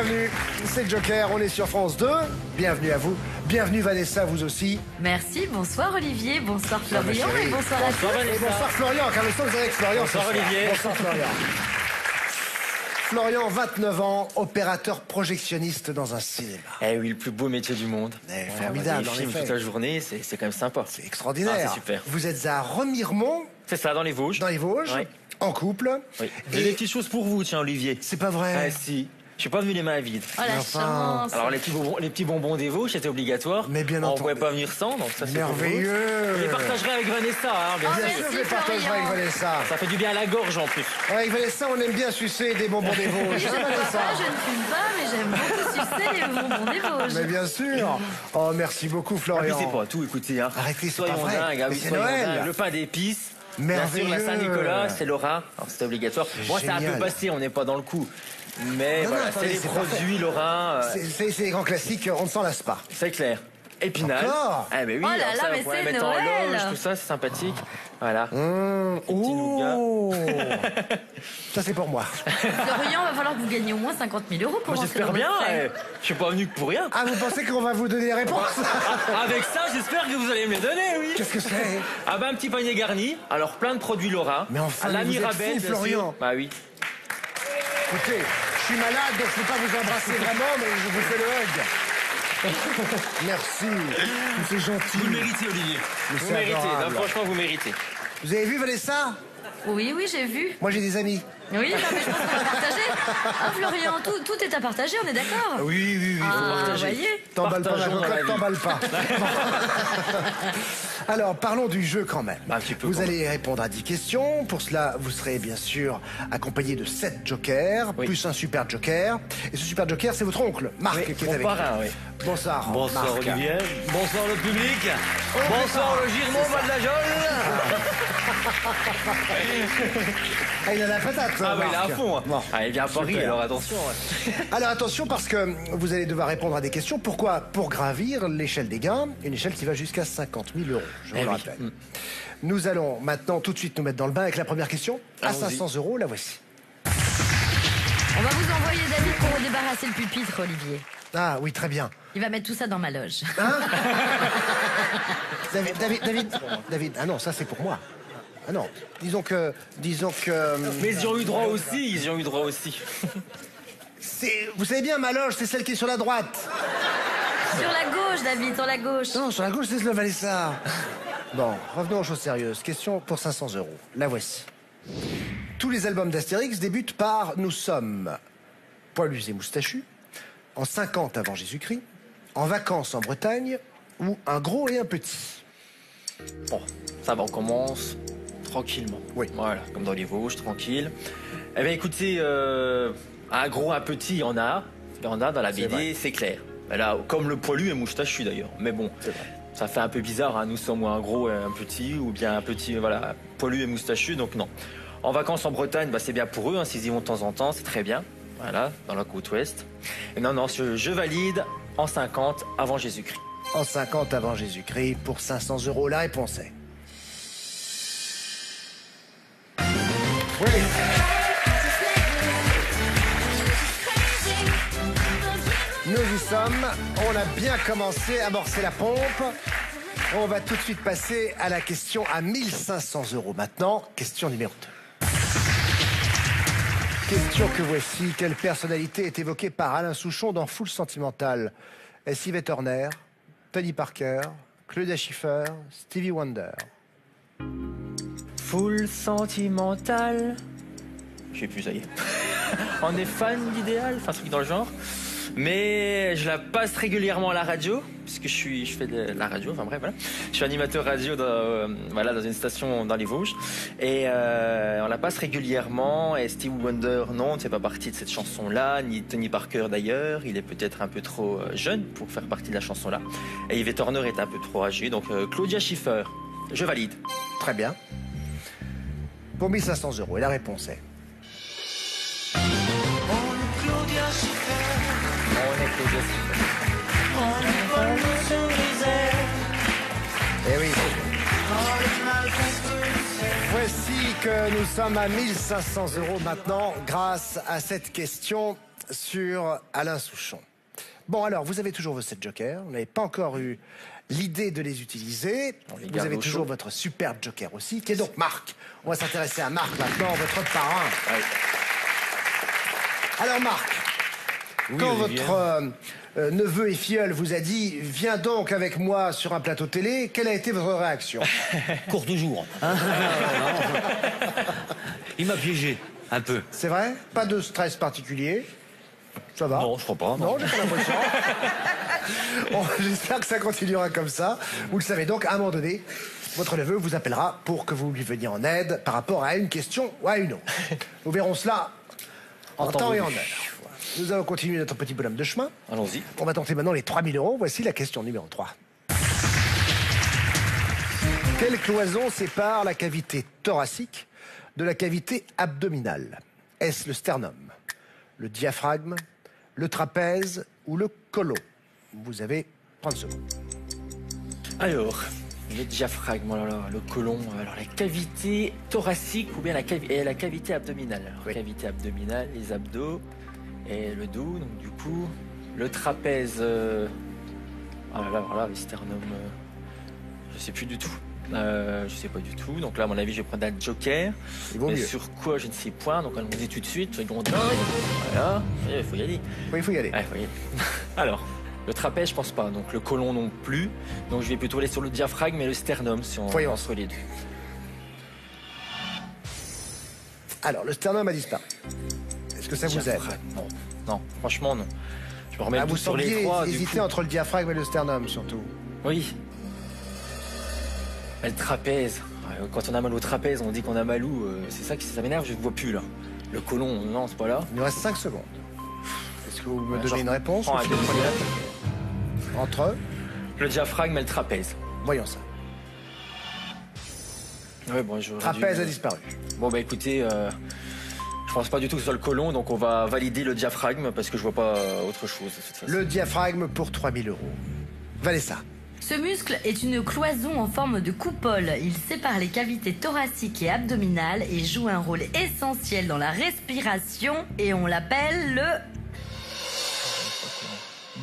bienvenue. C'est Joker, on est sur France 2. Bienvenue à vous. Bienvenue Vanessa, vous aussi. Merci, bonsoir Olivier, bonsoir Florian et bonsoir à tous. Et bonsoir Florian, car nous sommes avec Florian. Bonsoir Olivier. Bonsoir Florian. Florian, 29 ans, opérateur projectionniste dans un cinéma. Eh oui, le plus beau métier du monde. Formidable, en films effet. toute la journée, c'est quand même sympa. C'est extraordinaire. Ah, c'est super. Vous êtes à Remiremont, C'est ça, dans les Vosges. dans les Vosges, Oui. en couple. Oui. J'ai des petites choses pour vous, tiens, Olivier. C'est pas vrai. Ah si. Je suis pas venu les mains vides. Oh la Enfin. chance. Alors les petits bonbons des Vosges, c'était obligatoire. Mais bien On entendu. pouvait pas venir sans, donc ça c'est pour vous. Merveilleux. Je les partagerai avec Vanessa, hein, bien Oh, sûr. Bien sûr, je les Merci, partagerai avec Florian. Vanessa. Ça fait du bien à la gorge en plus. Avec Vanessa, on aime bien sucer des bonbons des Vosges. Je ne bois pas, je ne fume pas, mais j'aime beaucoup sucer les bonbons des Vosges. Mais bien sûr. Oh, merci beaucoup, Ah, puis Florian. c'est pas tout, écoutez. Hein. Arrêtez, c'est soyons pas vrai. dingues, ah Mais oui, c'est soyons Noël. dingues. Le pain d'épices. Merveilleux. Bien sûr, la Saint-Nicolas, c'est Laura. Alors c'était obligatoire. Moi, c'est un Génial. peu passé, on n'est pas dans le coup. Mais Non, voilà, non, attendez, c'est les c'est produits Laura. C'est les grands classiques, on ne s'en lasse pas. C'est clair. Épinal. Encore Ah, mais oui, Oh là alors là, ça, mais vous pouvez c'est mettre en Noël. loge, tout ça, c'est sympathique. Voilà. Petits Oh. Ça, c'est pour moi. Florian, va falloir que vous gagniez au moins 50 000 euros pour Moi, rentrer j'espère dans bien. votre prêt. Je suis pas venu que pour rien. Ah, vous pensez qu'on va vous donner les réponses? Avec ça, j'espère que vous allez me les donner, oui. Qu'est-ce que c'est? Ah bah un petit panier garni. Alors plein de produits Laura. Mais enfin, la mais vous êtes Mirabelle, fou, bien Florian. sûr. Bah oui. Écoutez, je suis malade, donc je ne peux pas vous embrasser vraiment, mais je vous fais le hug. Merci. C'est gentil. Vous le méritez, Olivier. Mais Vous c'est méritez. adorable. Non, franchement, vous méritez. Vous avez vu Vanessa? Oui, oui, j'ai vu. Moi, j'ai des amis. Oui, non, mais je pense qu'on va partager. Ah, Florian, tout est à partager, on est d'accord? Oui, oui, oui. Ah, vous voyez? T'emballes pas ma Partageons dans la cocotte, vie. t'emballes pas. Alors, parlons du jeu quand même. Un petit peu, Vous quand allez répondre à 10 questions. Pour cela, vous serez bien sûr accompagné de 7 jokers, Oui. plus un super joker. Et ce super joker, c'est votre oncle, Marc, Oui, qui est mon avec parrain, nous. oui. Bonsoir, Bonsoir Marc. Olivier. Bonsoir le public. Oh, Bonsoir le Girmont Val de la Ah, il a la patate, Ah bah il est à Marc. fond. Bon. Ah, il vient à Paris, Super. alors attention. Ouais. Alors attention parce que vous allez devoir répondre à des questions. Pourquoi? Pour gravir l'échelle des gains, une échelle qui va jusqu'à 50 000 euros, je vous Eh le oui. rappelle. Nous allons maintenant tout de suite nous mettre dans le bain avec la première question. À Allons-y. 500 euros, la voici. On va vous envoyer David pour débarrasser le pupitre, Olivier. Ah oui, très bien. Il va mettre tout ça dans ma loge. David. Ah non, ça c'est pour moi. Ah non, disons que. Mais ils y ont eu droit aussi, ils y ont eu droit aussi. Vous savez bien, ma loge, c'est celle qui est sur la droite. Sur la gauche, David, sur la gauche. Non, sur la gauche, c'est le Vanessa. Bon, revenons aux choses sérieuses. Question pour 500 euros. La voici. Tous les albums d'Astérix débutent par Nous sommes poilus et moustachus, en 50 avant Jésus-Christ, en vacances en Bretagne ou un gros et un petit. Bon, ça va, on commence tranquillement. Oui. Voilà, comme dans les Vosges, tranquille. Eh bien, écoutez, un gros, un petit, il y en a. Il y en a dans la C'est vrai. BD, c'est clair. Là, comme le poilu et moustachu d'ailleurs. Mais bon, C'est vrai. ça fait un peu bizarre. Hein. Nous sommes un gros et un petit, ou bien un petit, voilà, poilu et moustachu. Donc non. En vacances en Bretagne, bah, c'est bien pour eux. Hein, s'ils y vont de temps en temps, c'est très bien. Voilà, dans la côte ouest. Et non, je valide en 50 avant Jésus-Christ. En 50 avant Jésus-Christ, pour 500 euros, la réponse est... Oui. Nous y sommes. On a bien commencé, amorcé la pompe. On va tout de suite passer à la question à 1500 euros maintenant. Question numéro 2. Question que voici. Quelle personnalité est évoquée par Alain Souchon dans Full Sentimental? Est-ce Yvette Horner, Tony Parker, Claudia Schiffer, Stevie Wonder? Full sentimental. Je sais plus, ça y est. On est fan d'Idéal, enfin un truc dans le genre. Mais je la passe régulièrement à la radio, puisque je fais de la radio, enfin bref, voilà. Je suis animateur radio dans une station dans les Vosges. Et on la passe régulièrement. Et Stevie Wonder, non, ne fait pas partie de cette chanson-là, ni Tony Parker d'ailleurs. Il est peut-être un peu trop jeune pour faire partie de la chanson-là. Et Yvette Horner est un peu trop âgée, donc Claudia Schiffer, je valide. Très bien. Pour 1500 euros, et la réponse est... On est Claudia Schiffer. Eh oui. Voici que nous sommes à 1500 euros maintenant grâce à cette question sur Alain Souchon. Bon, alors, vous avez toujours vos 7 jokers. Vous n'avez pas encore eu l'idée de les utiliser. Vous avez toujours votre superbe joker aussi, qui est donc Marc. On va s'intéresser à Marc maintenant, votre parrain. Ouais. Alors, Marc, Oui, quand Olivier. votre neveu et filleul vous a dit « Viens donc avec moi sur un plateau télé », quelle a été votre réaction? Court toujours. Hein. Il m'a piégé, un peu. C'est vrai? Pas de stress particulier? Ça va? Non, je crois pas. Non, j'ai pas l'impression. Bon, j'espère que ça continuera comme ça. Vous le savez donc, à un moment donné, votre neveu vous appellera pour que vous lui veniez en aide par rapport à une question ou à une autre. Nous verrons cela en temps et en heure. Nous allons continuer notre petit bonhomme de chemin. Allons-y. On va tenter maintenant les 3 000 €. Voici la question numéro 3. Quelle cloison sépare la cavité thoracique de la cavité abdominale? Est-ce le sternum, le diaphragme, le trapèze ou le côlon? Vous avez 30 secondes. Alors, le diaphragme, oh là là, le côlon, alors la cavité thoracique ou bien la cavité abdominale. Alors, Oui. cavité abdominale, les abdos et le dos, donc du coup, le trapèze, oh là là, voilà, le sternum, je sais plus du tout. Je sais pas du tout, donc là à mon avis je vais prendre un joker. Il vaut Mais mieux. sur quoi je ne sais point, donc allons-y tout de suite, soyons dingues. Voilà, il faut y aller. Oui, il faut y aller. Ouais, faut y aller. Alors, le trapèze je pense pas, donc le côlon non plus, donc je vais plutôt aller sur le diaphragme et le sternum si on Voyons. entre les deux. Alors, le sternum a disparu. Est-ce que ça vous aide? Diaphragme, non, non, franchement non. Je me remets Ah, tout vous sur les sembliez trois. Du hésiter coup. entre le diaphragme et le sternum, surtout. Oui. Mais le trapèze. Quand on a mal au trapèze, on dit qu'on a mal où c'est ça qui ça m'énerve, je ne vois plus là. Le côlon, non, c'est pas là. Il nous reste 5 secondes. Est-ce que vous me Ouais, donnez genre, une réponse? prends un ou- deuxième. Entre? Le diaphragme et le trapèze. Voyons ça. Ouais, bon, j'aurais Trapèze dû- a disparu. Bon, bah écoutez, je pense pas du tout que ce soit le côlon, donc on va valider le diaphragme parce que je vois pas autre chose de toute façon. Le diaphragme pour 3 000 €. Vanessa. Ce muscle est une cloison en forme de coupole. Il sépare les cavités thoraciques et abdominales et joue un rôle essentiel dans la respiration et on l'appelle le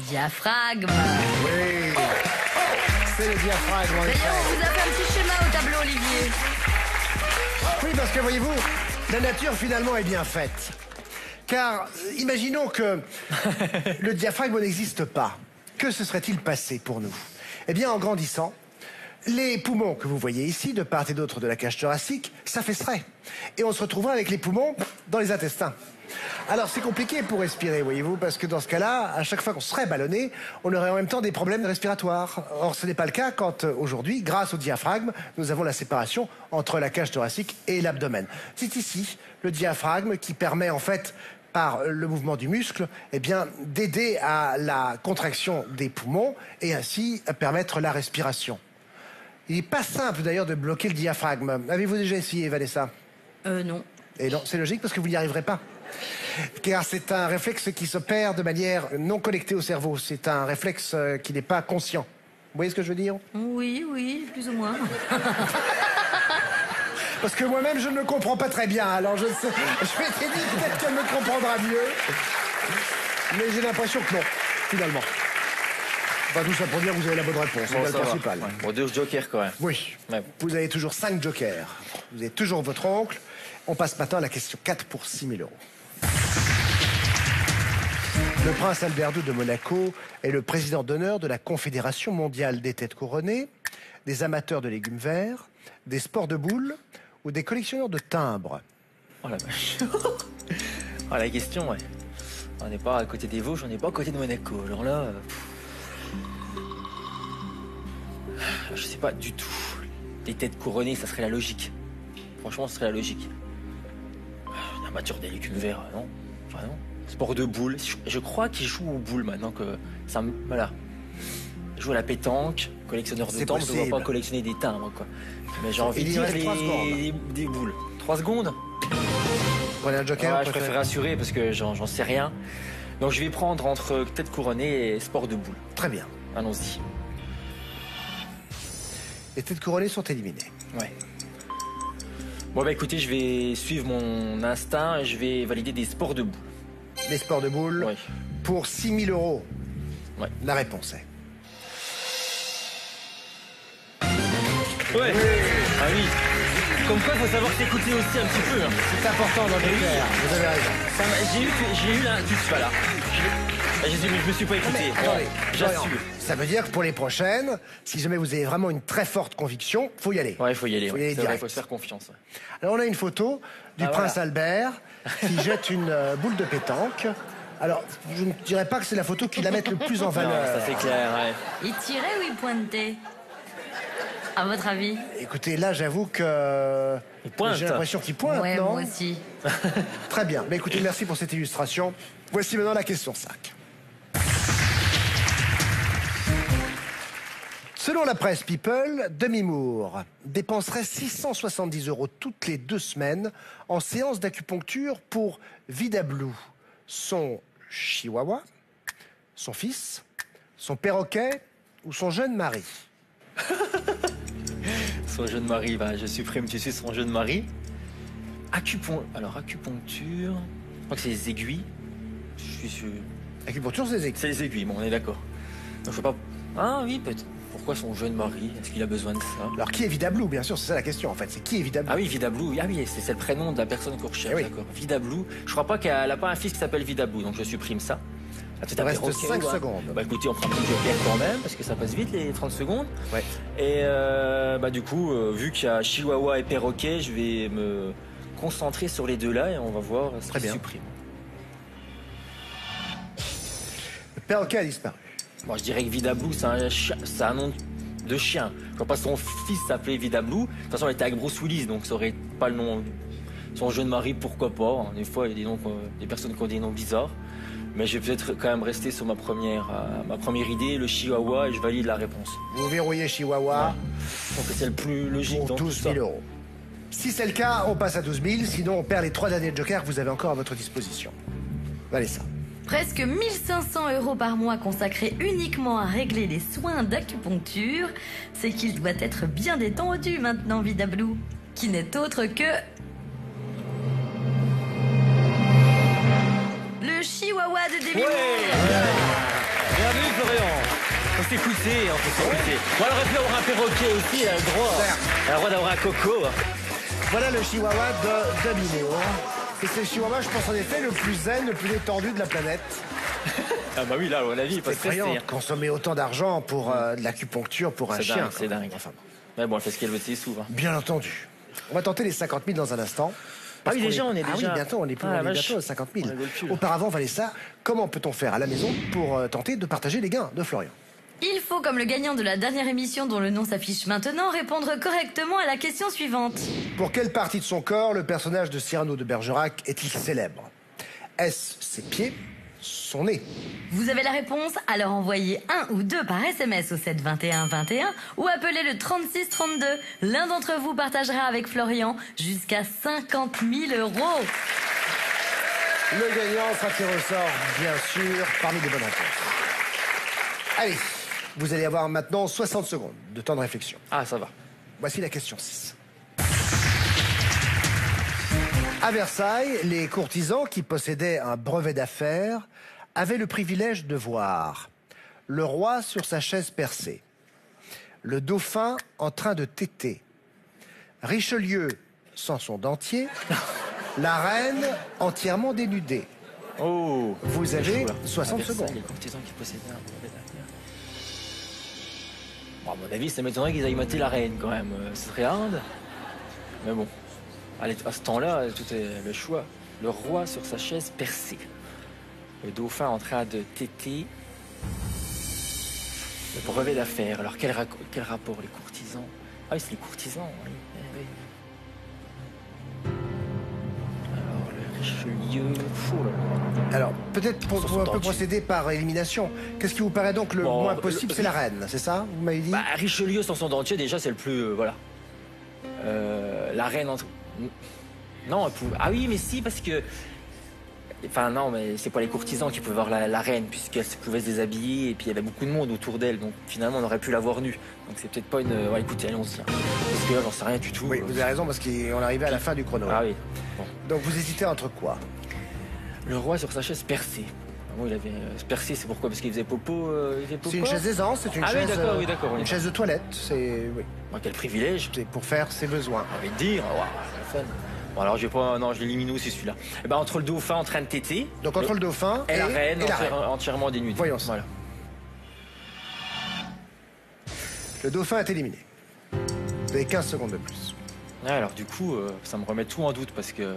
diaphragme. Oui. C'est le diaphragme, en D'ailleurs, effet. on vous a fait un petit schéma au tableau, Olivier. Oui, parce que voyez-vous, la nature finalement est bien faite. Car imaginons que le diaphragme n'existe pas. Que se serait-il passé pour nous? Eh bien, en grandissant, les poumons que vous voyez ici, de part et d'autre de la cage thoracique, s'affaisseraient. Et on se retrouverait avec les poumons dans les intestins. Alors c'est compliqué pour respirer, voyez-vous, parce que dans ce cas-là, à chaque fois qu'on serait ballonné, on aurait en même temps des problèmes respiratoires. Or ce n'est pas le cas quand aujourd'hui, grâce au diaphragme, nous avons la séparation entre la cage thoracique et l'abdomen. C'est ici le diaphragme qui permet en fait, par le mouvement du muscle, eh bien, d'aider à la contraction des poumons et ainsi à permettre la respiration. Il n'est pas simple d'ailleurs de bloquer le diaphragme. Avez-vous déjà essayé, Vanessa? Non. Et non, c'est logique parce que vous n'y arriverez pas. Car c'est un réflexe qui s'opère de manière non connectée au cerveau. C'est un réflexe qui n'est pas conscient. Vous voyez ce que je veux dire? Oui, oui, plus ou moins. Parce que moi-même, je ne le comprends pas très bien. Alors je m'étais dit peut-être qu'elle me comprendra mieux. Mais j'ai l'impression que non, finalement. Enfin, tout ça pour dire que vous avez la bonne réponse. C'est Bon, le ça va. principal. Ouais. Bon, deux jokers quand même. Oui. Ouais. Vous avez toujours 5 jokers. Vous avez toujours votre oncle. On passe maintenant à la question 4 pour 6 000 €. Le prince Albert II de Monaco est le président d'honneur de la Confédération mondiale des têtes couronnées, des amateurs de légumes verts, des sports de boules ou des collectionneurs de timbres. Oh la vache. Oh la question, ouais. On n'est pas à côté des Vosges, on n'est pas à côté de Monaco. Alors là, je sais pas du tout. Les têtes couronnées, ça serait la logique. Franchement, ce serait la logique. Un amateur des légumes verts, non. Enfin non. Sport de boules. Je crois qu'il joue aux boules maintenant que ça me... Voilà. Il joue à la pétanque, collectionneur de C'est timbres, je ne possible. vois pas collectionner des timbres, quoi. Mais j'ai envie Il de y dire reste 3 secondes. des boules. 3 secondes? Prenez un joker. Ouais, je préfère assurer parce que j'en sais rien. Donc je vais prendre entre tête couronnée et sport de boule. Très bien. Allons-y. Les têtes couronnées sont éliminées. Ouais. Bon bah écoutez, je vais suivre mon instinct et je vais valider des sports de boule. les sports de boules, Oui. pour 6 000 €. Ouais. La réponse est... Ouais. Ah oui. Comme quoi, il faut savoir s'écouter aussi un petit peu. Hein. C'est important dans le faire. Vous avez raison. J'ai eu la... Voilà. Je me suis pas écouté. Attendez, J'assume. Florian, ça veut dire que pour les prochaines, si jamais vous avez vraiment une très forte conviction, faut y aller. Ouais, il faut y aller. Faut y aller C'est vrai, direct. il faut se faire confiance. Ouais. Alors on a une photo du prince Albert qui jette une boule de pétanque. Alors, je ne dirais pas que c'est la photo qui la met le plus en Non, valeur. ça c'est clair, ouais. Il tirait ou il pointait? À votre avis? Écoutez, là, j'avoue que Il pointe. j'ai l'impression qu'il pointe, Ouais, non? moi aussi. Très bien. Mais écoutez, merci pour cette illustration. Voici maintenant la question 5. Selon la presse People, Demi Moore dépenserait 670 € toutes les 2 semaines en séance d'acupuncture pour Vidablou, son chihuahua, son fils, son perroquet ou son jeune mari. Son jeune mari, bah, je supprime tout de suite son jeune mari. Alors, acupuncture. Je crois que c'est les aiguilles. Je suis sûr. Acupuncture, c'est les aiguilles. C'est les aiguilles, bon, on est d'accord. Donc, je sais pas. Ah oui, peut-être. Pourquoi son jeune mari? Est-ce qu'il a besoin de ça? Alors, qui est Vidablou, bien sûr, c'est ça la question, en fait. C'est qui est Vidablou? Ah oui, Vidablou. Ah oui, c'est le prénom de la personne qu'on recherche, Eh oui. d'accord. Vidablou. Je crois pas qu'elle a pas un fils qui s'appelle Vidablou, donc je supprime ça. Ah, tout Il à fait, reste ok, 5 ouais. secondes. Bah écoutez, on prend un petit joker quand même, parce que ça passe vite les 30 secondes. Ouais. Et bah du coup, vu qu'il y a Chihuahua et Perroquet, je vais me concentrer sur les deux là et on va voir ce Très qu'il bien. supprime. Le perroquet a disparu. Moi, je dirais que Vidablou, c'est un nom de chien. Je vois pas son fils s'appeler Vidablou. De toute façon, elle était avec Bruce Willis, donc ça aurait pas le nom. Son jeune mari, pourquoi pas. Des fois, il y a des noms, des personnes qui ont des noms bizarres. Mais je vais peut-être quand même rester sur ma première idée, le Chihuahua, et je valide la réponse. Vous verrouillez Chihuahua Je trouve que c'est le plus logique pour dans tout 12 ça. 000 €. Si c'est le cas, on passe à 12 000. Sinon, on perd les 3 derniers jokers que vous avez encore à votre disposition. Allez, ça. Presque 1500 € par mois consacrés uniquement à régler les soins d'acupuncture, c'est qu'il doit être bien détendu maintenant, Vidablou, qui n'est autre que... le chihuahua de Demi Moore. Bienvenue Florian. On s'est écouté, Bon, elle aurait pu avoir un perroquet aussi, elle a le droit. Elle a le droit d'avoir un coco. Voilà le chihuahua de Demi Moore. Et c'est le chihuahua, je pense en effet, le plus zen, le plus détendu de la planète. Ah bah oui, là, à mon avis, il peut C'est se stresser. effrayant de consommer autant d'argent pour de l'acupuncture pour un C'est chien. dingue, quoi. c'est dingue. Enfin, bon. Mais bon, elle fait ce qu'elle veut de ses sous. Hein. Bien entendu. On va tenter les 50 000 dans un instant. Parce oui, qu'on déjà, on est Ah déjà- oui, bientôt, on est, Ah, on la est vache. bientôt à 50 000. On rigole plus, là. Auparavant, Vanessa, comment peut-on faire à la maison pour tenter de partager les gains de Florian? Il faut, comme le gagnant de la dernière émission dont le nom s'affiche maintenant, répondre correctement à la question suivante. Pour quelle partie de son corps le personnage de Cyrano de Bergerac est-il célèbre? Est-ce ses pieds, son nez? Vous avez la réponse, alors envoyez 1 ou 2 par SMS au 7 21 21 ou appelez le 36 32. L'un d'entre vous partagera avec Florian jusqu'à 50 000 €. Le gagnant sera tiré au sort, bien sûr, parmi les bonnes réponses. Allez, vous allez avoir maintenant 60 secondes de temps de réflexion. Ah, ça va. Voici la question 6. À Versailles, les courtisans qui possédaient un brevet d'affaires avaient le privilège de voir le roi sur sa chaise percée, le dauphin en train de téter, Richelieu sans son dentier, la reine entièrement dénudée. Oh. Vous avez Chaud, là. 60 À Versailles, secondes. Les courtisans qui possédaient un brevet d'affaires. Bon, à mon avis, ça m'étonnerait qu'ils aillent mater la reine quand même. Ce serait hard. Mais bon. Allez, à ce temps-là, tout est le choix. Le roi sur sa chaise percée. Le dauphin en train de téter. Le brevet d'affaires. Alors, quel rapport, les courtisans? Ah oui, c'est les courtisans, oui. Eh oui. Alors, le Richelieu... Fou, là. Alors, peut-être pour Sans un son peu dentier. procéder par élimination. Qu'est-ce qui vous paraît donc le Bon, moins possible? C'est la reine, c'est ça? Vous m'avez dit? Bah, Richelieu sans son dentier, déjà, c'est le plus... voilà. La reine entre... Non, elle pouvait... Ah oui, mais si, parce que... Enfin, non, mais c'est pas les courtisans qui pouvaient voir la reine, puisqu'elle pouvait se déshabiller, et puis il y avait beaucoup de monde autour d'elle, donc finalement, on aurait pu la voir nue. Donc c'est peut-être pas une... Ouais, écoutez, allons-y. Hein. Parce que là, j'en sais rien du tout. Oui, vous avez raison, parce qu'on est arrivé à la fin du chrono. Ah oui. Bon. Donc vous hésitez entre quoi? Le roi sur sa chaise percée. Bon, il avait percé, c'est pourquoi? Parce qu'il faisait popo. C'est une chaise d'aisance, c'est une Ah chaise. oui, d'accord. Une chaise de toilette, c'est. Oui. Oh, quel privilège. C'est pour faire ses besoins. J'ai envie de dire. Waouh, c'est fun. Bon, alors, je vais pas. Non, je l'élimine aussi celui-là. Eh ben, entre le dauphin en train de téter. Donc entre le dauphin et la reine, et la reine. entièrement dénudée. Voyons ça. Voilà. Le dauphin est éliminé. Vous avez 15 secondes de plus. Ouais, alors, du coup, ça me remet tout en doute parce que.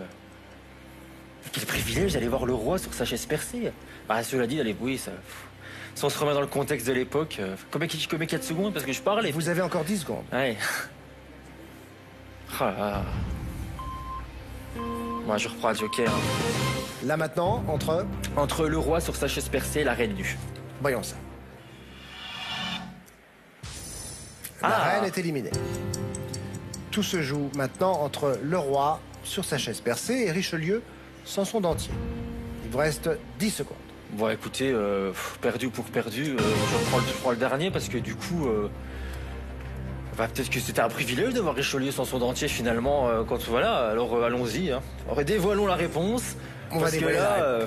Quel privilège d'aller voir le roi sur sa chaise percée. Bah, cela dit, allez, oui, ça. Si on se remet dans le contexte de l'époque, combien 4 secondes parce que je parle et... Vous avez encore 10 secondes. Ouais. Oh là là. Moi, je reprends un joker. Là maintenant, Entre le roi sur sa chaise percée et la reine nue. Voyons ça. La reine est éliminée. Tout se joue maintenant entre le roi sur sa chaise percée et Richelieu sans son dentier. Il vous reste 10 secondes. Bon, écoutez, perdu pour perdu, je prends le dernier parce que du coup, bah, peut-être que c'était un privilège d'avoir Richelieu sans son dentier finalement. Quand voilà, alors allons-y. Hein. Dévoilons la réponse. On va parce que dévoiler là,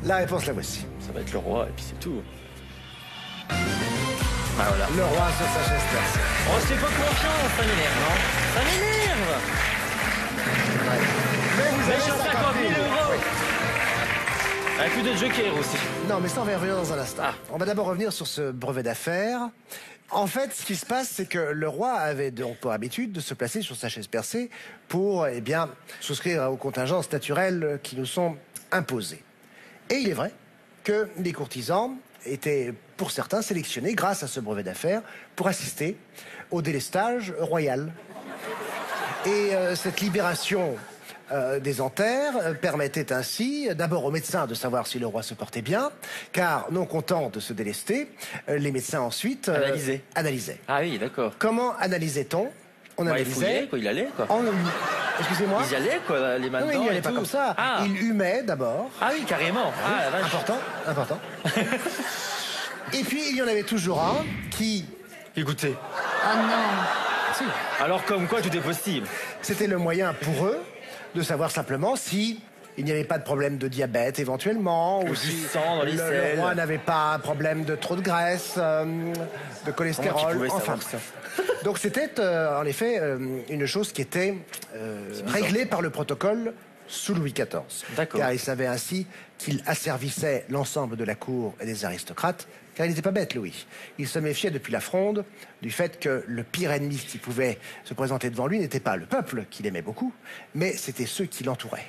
la réponse, la voici. ça va être le roi et puis c'est tout. Ah, voilà. Le roi sur sa chaise percée. On se fait pas confiance, ça m'énerve, non? Ça m'énerve. Mais vous avez 50 000 euros. Avec plus de joker aussi. Non, mais ça, on va y revenir dans un instant. Ah. On va d'abord revenir sur ce brevet d'affaires. En fait, ce qui se passe, c'est que le roi avait donc pour habitude de se placer sur sa chaise percée pour, eh bien, souscrire aux contingences naturelles qui nous sont imposées. Et il est vrai que les courtisans étaient, pour certains, sélectionnés grâce à ce brevet d'affaires pour assister au délestage royal. Et cette libération des anthères permettait ainsi d'abord aux médecins de savoir si le roi se portait bien, car non contents de se délester, les médecins ensuite analysaient. Ah oui, d'accord. Comment analysait-on? On Ouais, il analysait. fouillait, quoi, il allait, quoi. Excusez-moi. Ils y allaient, quoi, les mains Non, dedans il n'y allait et pas tout. comme ça. Ah. Il humait d'abord. Ah oui, carrément. Ah, la vache. Important. Et puis il y en avait toujours un qui, Écoutez. Oh non. Alors, comme quoi, tout est possible. c'était le moyen pour eux de savoir simplement si il n'y avait pas de problème de diabète éventuellement, ou Du si sang dans les le selles. roi n'avait pas un problème de trop de graisse, de Comment cholestérol, tu pouvais enfin. savoir ça? Donc c'était en effet une chose qui était réglée par le protocole sous Louis XIV. D'accord. Car il savait ainsi qu'il asservissait l'ensemble de la cour et des aristocrates, car il n'était pas bête, Louis. Il se méfiait depuis la Fronde du fait que le pire ennemi qui pouvait se présenter devant lui n'était pas le peuple, qu'il aimait beaucoup, mais c'était ceux qui l'entouraient.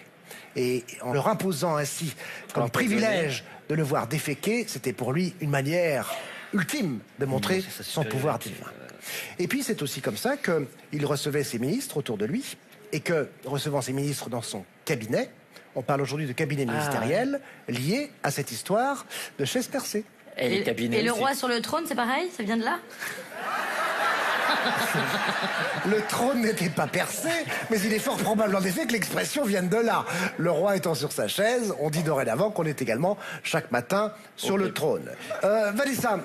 Et en leur imposant ainsi comme privilège de le voir déféquer, c'était pour lui une manière ultime de montrer son pouvoir divin. Et puis c'est aussi comme ça qu'il recevait ses ministres autour de lui, et que, recevant ses ministres dans son cabinet, on parle aujourd'hui de cabinet ministériel, lié à cette histoire de chaise percée. Et les cabinets Et le aussi. roi sur le trône, c'est pareil? Ça vient de là? Le trône n'était pas percé, mais il est fort probable en effet que l'expression vienne de là. Le roi étant sur sa chaise, on dit dorénavant qu'on est également chaque matin sur le trône. Vanessa,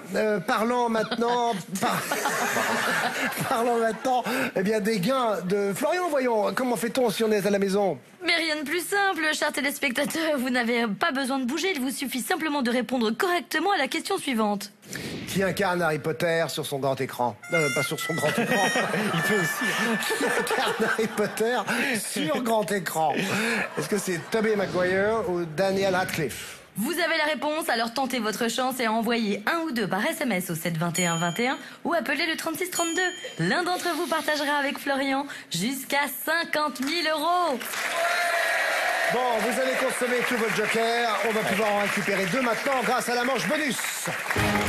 parlons maintenant, parlons maintenant, eh bien, des gains de Florian. Voyons, comment fait-on si on est à la maison? Mais rien de plus simple, chers téléspectateurs. Vous n'avez pas besoin de bouger, il vous suffit simplement de répondre correctement à la question suivante. Qui incarne Harry Potter sur son grand écran? Pas sur son grand écran. Il peut aussi. Qui incarne Harry Potter sur grand écran? Est-ce que c'est Tobey Maguire ou Daniel Radcliffe? Vous avez la réponse, alors tentez votre chance et envoyez 1 ou 2 par SMS au 7 21 21 ou appelez le 36 32. L'un d'entre vous partagera avec Florian jusqu'à 50 000 euros. Bon, vous avez consommé tous vos jokers. On va pouvoir en récupérer 2 maintenant grâce à la manche bonus.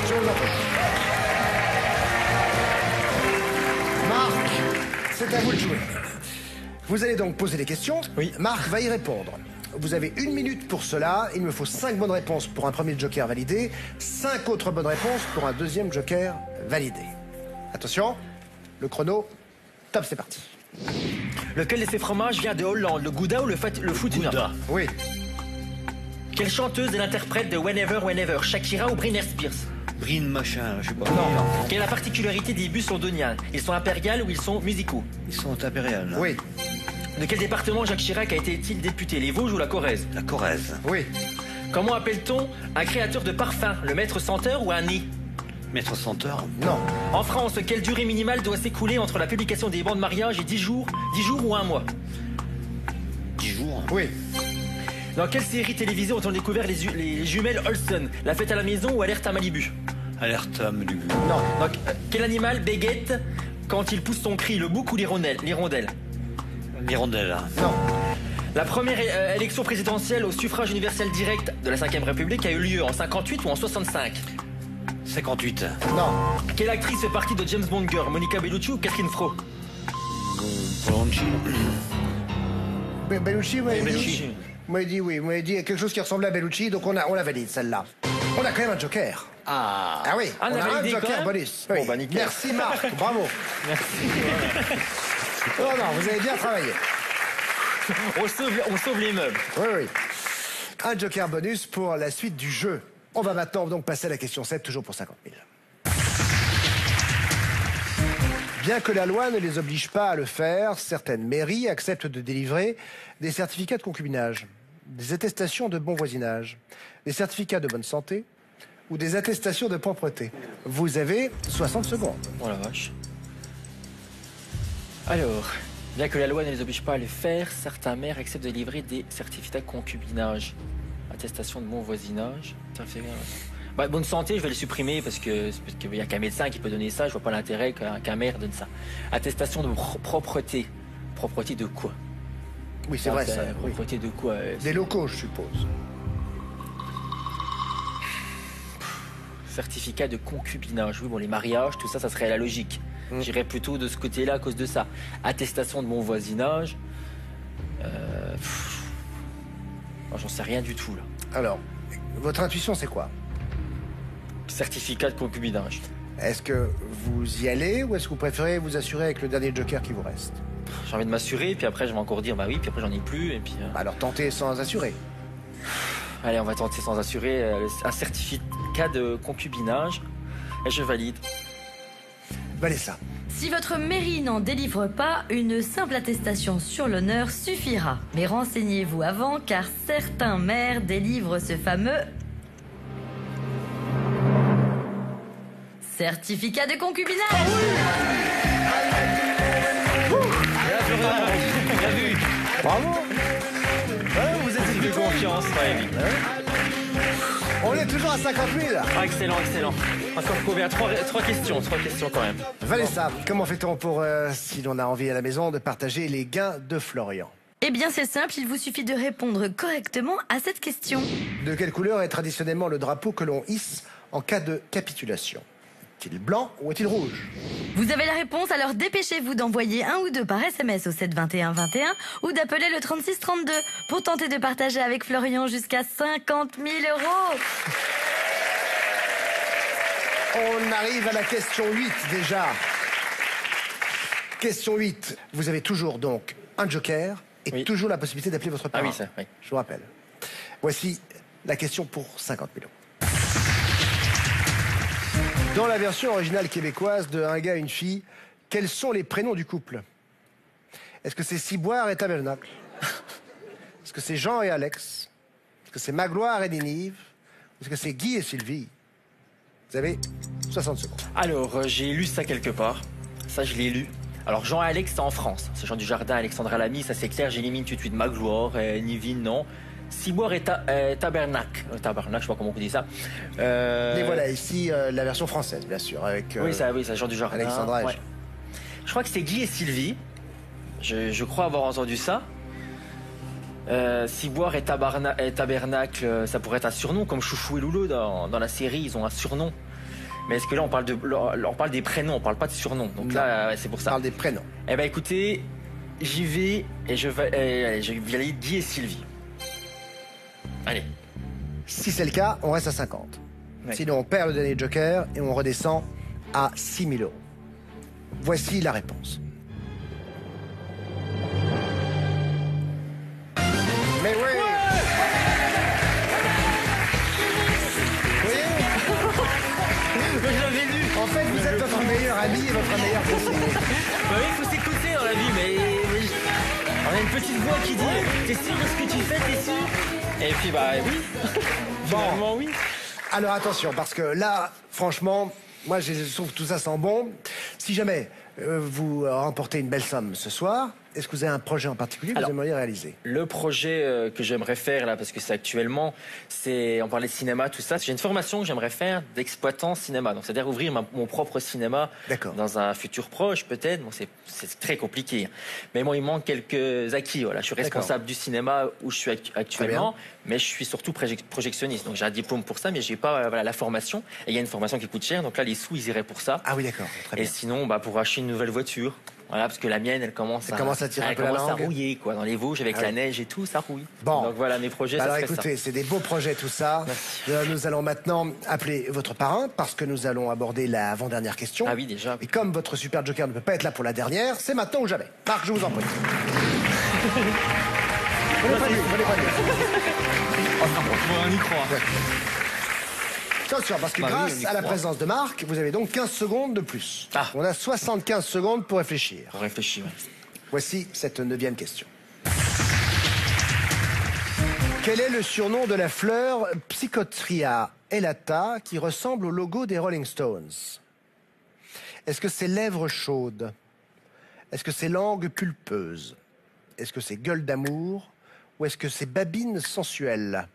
Je vous en prie. Marc, c'est à vous de jouer. Vous allez donc poser des questions. Oui. Marc va y répondre. Vous avez 1 minute pour cela. Il me faut 5 bonnes réponses pour un premier joker validé, 5 autres bonnes réponses pour un deuxième joker validé. Attention, le chrono, top, c'est parti. Lequel de ces fromages vient de Hollande, le Gouda ou le Futuna? Oui. Quelle chanteuse est l'interprète de Whenever, Whenever, Shakira ou Britney Spears? Brin machin, je sais pas. Quelle est la particularité des bus londoniens? Ils sont impériaux ou ils sont musicaux? Ils sont impériales. Là. Oui. De quel département Jacques Chirac a été-il député? Les Vosges ou la Corrèze? La Corrèze. Oui. Comment appelle-t-on un créateur de parfum? Le maître senteur ou un nez? Maître senteur. Non. En France, quelle durée minimale doit s'écouler entre la publication des bans de mariage et 10 jours ou un mois? 10 jours. Oui. Dans quelle série télévisée ont-on découvert les jumelles Olsen? La fête à la maison ou Alerte à Malibu? Alerte à Malibu. Non. Donc, quel animal bégette quand il pousse son cri? Le bouc ou l'hirondelle? L'hirondelle. Non. La première élection présidentielle au suffrage universel direct de la 5e République a eu lieu en 58 ou en 65? 58. Non. Quelle actrice fait partie de James Bond Girl? Monica Bellucci ou Catherine Fro? Bellucci. Bellucci, vous m'avez dit? Bellucci. Vous m'avez dit oui. Vous m'avez dit quelque chose qui ressemblait à Bellucci, donc on la valide, celle-là. On a quand même un joker. Ah. Ah oui, Ah, on on a a un validé quand joker même bonus. Bon, Oui. bah, nickel. Merci Marc, bravo. Non, vous avez bien travaillé. On sauve les meubles. Oui, oui. Un joker bonus pour la suite du jeu. On va maintenant donc passer à la question 7, toujours pour 50 000. Bien que la loi ne les oblige pas à le faire, certaines mairies acceptent de délivrer des certificats de concubinage, des attestations de bon voisinage, des certificats de bonne santé ou des attestations de propreté. Vous avez 60 secondes. Oh la vache. Alors, bien que la loi ne les oblige pas à le faire, certains maires acceptent de livrer des certificats de concubinage. Attestation de bon voisinage. Bah, bonne santé, je vais le supprimer parce qu'il n'y a qu'un médecin qui peut donner ça. Je vois pas l'intérêt qu'un maire donne ça. Attestation de propreté. Propreté de quoi? Oui, c'est vrai ça. Oui. Propreté de quoi? Des locaux, je suppose. Certificat de concubinage. Oui, bon, les mariages, tout ça, ça serait la logique. J'irais plutôt de ce côté-là à cause de ça. Attestation de bon voisinage. J'en sais rien du tout, là. Alors, votre intuition, c'est quoi? Certificat de concubinage. Est-ce que vous y allez ou est-ce que vous préférez vous assurer avec le dernier joker qui vous reste? J'ai envie de m'assurer, puis après, je vais encore dire bah oui, puis après, j'en ai plus, et puis... Alors tentez sans assurer. Allez, on va tenter sans assurer un certificat de concubinage. Et je valide. Vanessa. Si votre mairie n'en délivre pas, une simple attestation sur l'honneur suffira. Mais renseignez-vous avant, car certains maires délivrent ce fameux certificat de concubinage. Bien vu. Bravo. Vous êtes une de confiance, ouais. On est toujours à 50 000. Ah, excellent, excellent. Encore combien? Trois questions quand même. Vanessa, comment fait-on pour, si l'on a envie à la maison, de partager les gains de Florian? Eh bien, c'est simple, il vous suffit de répondre correctement à cette question. De quelle couleur est traditionnellement le drapeau que l'on hisse en cas de capitulation? Est-il blanc ou est-il rouge? Vous avez la réponse, alors dépêchez-vous d'envoyer un ou deux par SMS au 7 21 21 ou d'appeler le 36 32 pour tenter de partager avec Florian jusqu'à 50 000 €. On arrive à la question 8 déjà. Question 8. Vous avez toujours donc un joker et Oui. toujours la possibilité d'appeler votre parent. Ah oui, ça, oui. Je vous rappelle. Voici la question pour 50 000 €. Dans la version originale québécoise de Un gars, une fille, quels sont les prénoms du couple? Est-ce que c'est Ciboire et Tabernacle? Est-ce que c'est Jean et Alex? Est-ce que c'est Magloire et Ninive? Est-ce que c'est Guy et Sylvie? Vous avez 60 secondes. Alors, j'ai lu ça quelque part. Ça, je l'ai lu. Alors, Jean et Alex, c'est en France. C'est Jean du Jardin, Alexandra Lamy, ça c'est clair. J'élimine tout de suite Magloire, Nivine, non. Ciboire et Tabernacle. Tabernacle, je sais pas comment on dit ça. Et voilà, ici, la version française, bien sûr, avec Oui, ça, Jean du Jardin. Alexandra et Ouais. Je crois que c'est Guy et Sylvie. Je crois avoir entendu ça. Ciboire et Tabernacle, ça pourrait être un surnom, comme Chouchou et Loulou dans la série, ils ont un surnom. Mais est-ce que là, on parle des prénoms, on parle pas de surnoms. Donc Non. là, c'est pour On ça. parle des prénoms. Eh ben écoutez, j'y vais et je vais aller Guy et Sylvie. Allez. Si c'est le cas, on reste à 50. Ouais. Sinon, on perd le dernier joker et on redescend à 6 000 €. Voici la réponse. Mais oui! Vous voyez? Moi, je l'avais lu. En fait, vous êtes votre meilleur ami et votre meilleur conseiller. Bah oui, il faut s'écouter dans la vie, mais On a une petite voix qui dit t'es sûr de ce que tu fais, t'es sûr? Et puis bah oui. Finalement oui. Alors attention, parce que là, franchement, moi je trouve que tout ça sent bon. Si jamais vous remportez une belle somme ce soir, est-ce que vous avez un projet en particulier que vous aimeriez réaliser? Le projet que j'aimerais faire là, parce que c'est actuellement, on parlait de cinéma, tout ça. J'ai une formation que j'aimerais faire d'exploitant cinéma. Donc c'est-à-dire ouvrir mon propre cinéma dans un futur proche peut-être. Bon, c'est très compliqué. Mais moi il manque quelques acquis. Voilà, je suis responsable du cinéma où je suis actuellement, mais je suis surtout projectionniste. Donc j'ai un diplôme pour ça, mais j'ai pas la formation. Et il y a une formation qui coûte cher. Donc là les sous ils iraient pour ça. Ah oui d'accord. Très bien. Et sinon pour acheter une nouvelle voiture. Voilà, parce que la mienne, elle commence à tirer un peu la langue. à rouiller, quoi. Dans les Vosges, avec la neige et tout, ça rouille. Bon. Donc voilà, mes projets, Alors ça serait écoutez, c'est des beaux projets tout ça. Nous allons maintenant appeler votre parrain parce que nous allons aborder la avant-dernière question. Ah oui, déjà. Et comme votre super joker ne peut pas être là pour la dernière, c'est maintenant ou jamais. Marc, je vous en prie. Venez pas lui. On y croit. Attention, parce que grâce à la présence de Marc, vous avez donc 15 secondes de plus. On a 75 secondes pour réfléchir. Pour réfléchir. Voici cette 9e question. Quel est le surnom de la fleur Psychotria elata qui ressemble au logo des Rolling Stones? Est-ce que c'est lèvres chaudes? Est-ce que c'est langue pulpeuse? Est-ce que c'est gueule d'amour? Ou est-ce que c'est babine sensuelle?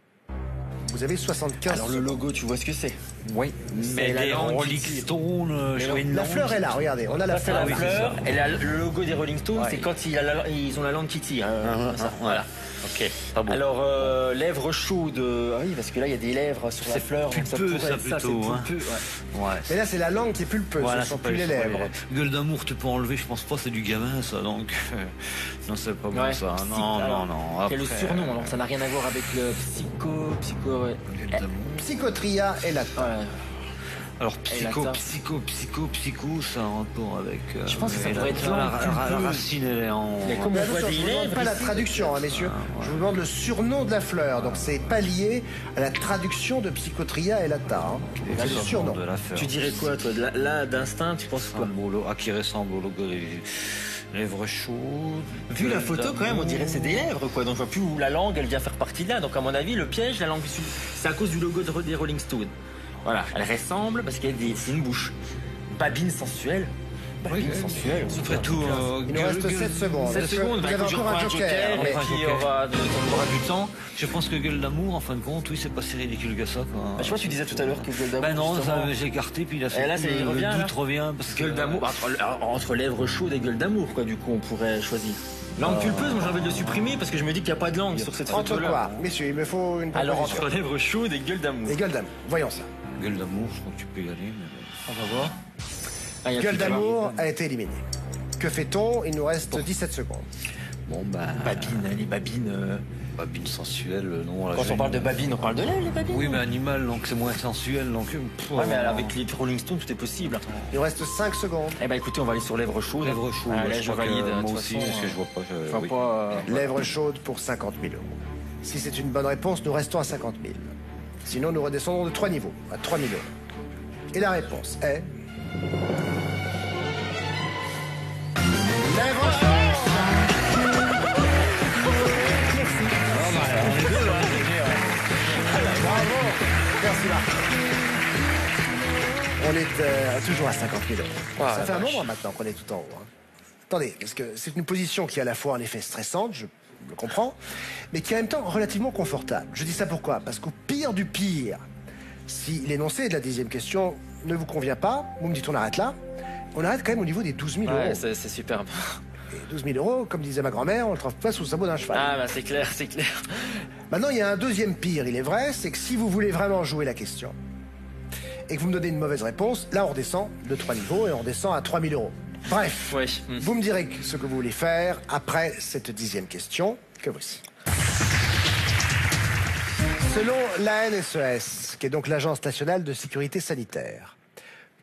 Vous avez 75. Alors le logo, tu vois ce que c'est? Oui. Mais les Rolling Stones, la fleur est là, regardez. On a la fleur. La fleur, et le logo des Rolling Stones, c'est quand ils ont la langue qui tire. Voilà. Ok, pas bon. Alors, lèvres chaudes, oui, parce que là, il y a des lèvres sur ces fleurs. Pulpeux, ça plutôt. Ouais. Mais là, c'est la langue qui est pulpeuse, ce ne sont plus les lèvres. Gueule d'amour, tu peux enlever, je pense pas, c'est du gamin, ça, donc... non, c'est pas bon, ça. Non. C'est le surnom, alors ça n'a rien à voir avec le psycho... Psychotria elata. Alors, psycho, ça a un rapport avec... je pense que ça pourrait être la racine, elle est en... Je ne vous demande pas la traduction, messieurs. Je vous demande le surnom de la fleur. Donc, c'est pas lié à la traduction de Psychotria elata. C'est le surnom. Tu dirais quoi, toi? Là, d'instinct, tu penses quoi? Qui ressemble au logo des lèvres chaudes. Vu la photo, quand même, on dirait que c'est des lèvres, quoi. Donc, je vois plus où la langue, elle vient faire partie de là. Donc, à mon avis, le piège, la langue, c'est à cause du logo des Rolling Stones. Voilà, elle ressemble parce qu'elle c'est une bouche. Babine sensuelle. Babine sensuelle. Après tout, il nous reste 7 secondes. 7 secondes, vous avez encore un joker. Et puis on aura du temps. Je pense que gueule d'amour, en fin de compte, oui, c'est pas si ridicule que ça. Je crois que tu disais tout à l'heure que gueule d'amour. Ben non, j'ai écarté, puis il a fait. Et là, le doute revient. Gueule d'amour, entre lèvres chaudes et gueule d'amour, quoi, du coup, on pourrait choisir. Langue pulpeuse, moi j'ai envie de le supprimer parce que je me dis qu'il n'y a pas de langue sur cette photo-là. Entre quoi, messieurs, il me faut une proposition. Alors entre lèvres chaudes et gueule d'amour. Et gueule d'amour, voyons ça. Gueule d'amour, je crois que tu peux y aller. Mais... On va voir. Gueule d'amour a été éliminée. Que fait-on? Il nous reste 17 secondes. Bon, les babines. Babine sensuelle, non. Là, quand on parle de babine, on parle de lèvres, les babines. Oui, mais animal, donc c'est moins sensuel. Donc, ouais, mais avec les Rolling Stones, tout est possible. Il nous reste 5 secondes. Eh ben écoutez, on va aller sur lèvres chaudes. Lèvres chaudes, je valide. Moi aussi, parce que je vois pas. Lèvres chaudes pour 50 000 €. Si c'est une bonne réponse, nous restons à 50 000. Sinon, nous redescendons de 3 niveaux, à 3 000 €. Et la réponse est... Lèvres chaudes. Bravo. Merci Marc. On est toujours à 50 000 €. Ça fait un moment maintenant qu'on est tout en haut. Attendez, parce que c'est une position qui est à la fois en effet stressante, je le comprends, mais qui est en même temps relativement confortable. Je dis ça pourquoi? Parce qu'au pire du pire, si l'énoncé de la 10e question ne vous convient pas, vous me dites on arrête là, on arrête quand même au niveau des 12 000 €. Ouais, c'est superbe. Et 12 000 €, comme disait ma grand-mère, on ne le trouve pas sous le sabot d'un cheval. Ah bah c'est clair. Maintenant, il y a un deuxième pire, il est vrai, c'est que si vous voulez vraiment jouer la question et que vous me donnez une mauvaise réponse, là on redescend de 3 niveaux et on redescend à 3 000 €. Bref, vous me direz ce que vous voulez faire après cette 10e question, que voici. Selon l'ANSES, qui est donc l'Agence nationale de sécurité sanitaire,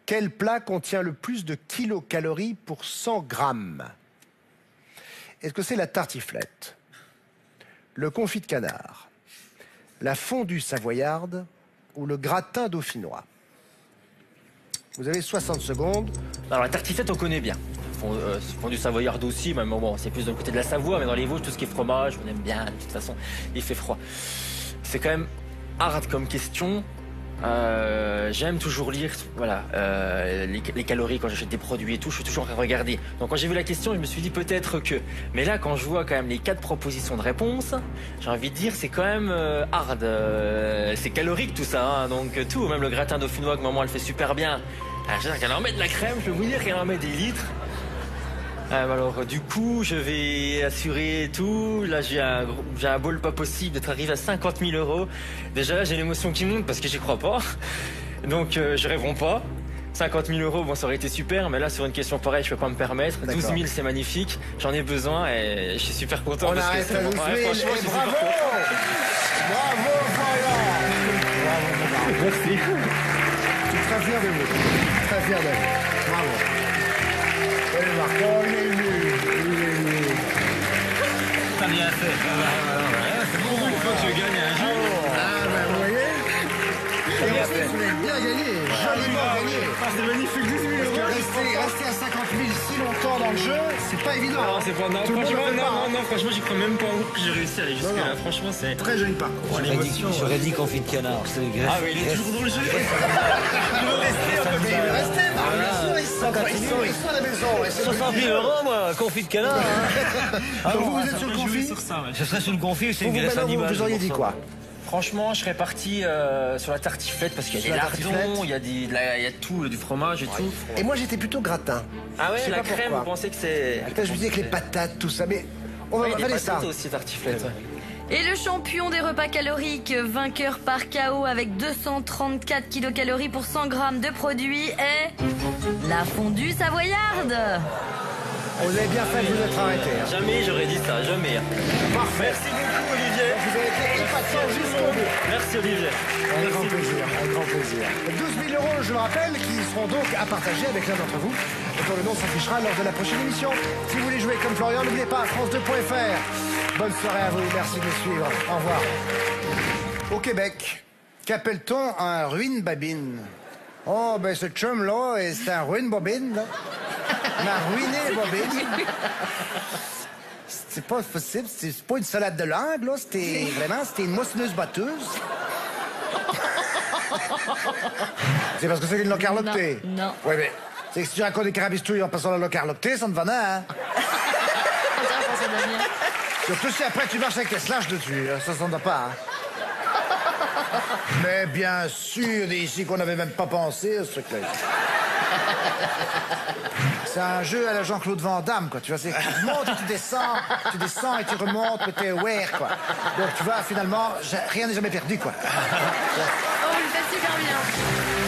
quel plat contient le plus de kilocalories pour 100 grammes? Est-ce que c'est la tartiflette, le confit de canard, la fondue savoyarde ou le gratin dauphinois? Vous avez 60 secondes. Alors la tartiflette, on connaît bien. fondue savoyarde aussi, même bon, c'est plus de côté de la Savoie, mais dans les Vosges, tout ce qui est fromage, on aime bien, de toute façon, il fait froid. C'est quand même hard comme question. J'aime toujours lire voilà, les calories quand j'achète des produits et tout, je suis toujours à regarder. Donc quand j'ai vu la question, je me suis dit peut-être que... Mais là, quand je vois quand même les 4 propositions de réponse, j'ai envie de dire c'est quand même hard. C'est calorique tout ça, hein, donc tout, même le gratin dauphinois que maman elle fait super bien. Elle en met de la crème, je peux vous dire qu'elle en met des litres. Alors du coup, je vais assurer tout. Là, j'ai un bol pas possible d'être arrivé à 50 000 euros. Déjà là, j'ai l'émotion qui monte parce que j'y crois pas. Donc je rêverai pas. 50 000 euros, bon, ça aurait été super, mais là, sur une question pareille, je peux pas me permettre. 12 000, c'est magnifique. J'en ai besoin et je suis super content. On parce arrête que à 12 000. ouais, franchement, je suis Bravo, super content. bravo, Florian. Bravo. Merci. Je suis très fier de vous. Très fier de vous. Bravo. Et Marco, il est ému. T'as bien fait. C'est bon, une fois que je gagne un jour. Ah, ben, vous voyez. Et en plus, vous avez bien gagné. Joliment gagné. C'est magnifique, 12 000 euros. Rester à 50 000 si longtemps dans le jeu, c'est pas évident. Non, c'est pas... Non, Tout le monde franchement, le fait pas. non, franchement, j'y crois même pas en groupe que j'ai réussi à aller jusqu'à Non, là. non. Franchement, c'est... Très joli parcours. J'aurais dit confit de canard. C'est les Ah, mais il est toujours dans le jeu. Il veut rester un peu. Mais il veut rester, Marc, bien sûr, ils sont à la maison. Et c'est 60 000 euros, moi, confit de canard. Hein. Donc vous êtes sur le confit. sur ça, ouais. Je serais sur le confit, c'est une graisse Vous animale. auriez dit quoi? Franchement, je serais parti sur la tartiflette parce qu'il y a Sur des la lardons, tartiflette. il y a tout, du fromage et tout. Et moi j'étais plutôt gratin. Ah ouais, Je sais la pas crème, pourquoi. vous pensez que c'est... Putain, je me disais que les patates, tout ça, mais on va Ouais, il y a faire des ça. patates aussi, tartiflette. Ouais. Et le champion des repas caloriques, vainqueur par KO avec 234 kilocalories pour 100 grammes de produits est la fondue savoyarde. Vous avez bien fait de vous être arrêté. Hein. Jamais j'aurais dit ça, jamais. Parfait. Merci beaucoup, Olivier. Vous avez été épatant jusqu'au bout. Merci, Olivier. Avec grand plaisir, avec grand plaisir. 12 000 euros, je le rappelle, qui seront donc à partager avec l'un d'entre vous. Et dont le nom s'affichera lors de la prochaine émission. Si vous voulez jouer comme Florian, n'oubliez pas, France2.fr. Bonne soirée à vous, merci de nous suivre. Au revoir. Au Québec, qu'appelle-t-on un ruine-babine? Oh, ben ce chum-là, c'est un ruine-bobine, là. On a ruiné les bobines. C'est pas possible, c'est pas une salade de langue, là. C'était une moissonneuse batteuse. C'est parce que c'est une locarloctée. Non. Oui, mais c'est que si tu racontes des carabistouilles en passant la locarloctée, ça ne va pas, hein. Surtout si après tu marches avec tes slash dessus, ça s'en va pas, hein. Mais bien sûr, ici qu'on n'avait même pas pensé à ce truc-là. C'est un jeu à la Jean-Claude Van Damme, quoi. Tu vois, c'est tu montes et tu descends et tu remontes, mais t'es aware, quoi. Donc tu vois, finalement, rien n'est jamais perdu, quoi. Oh, vous le faites super bien.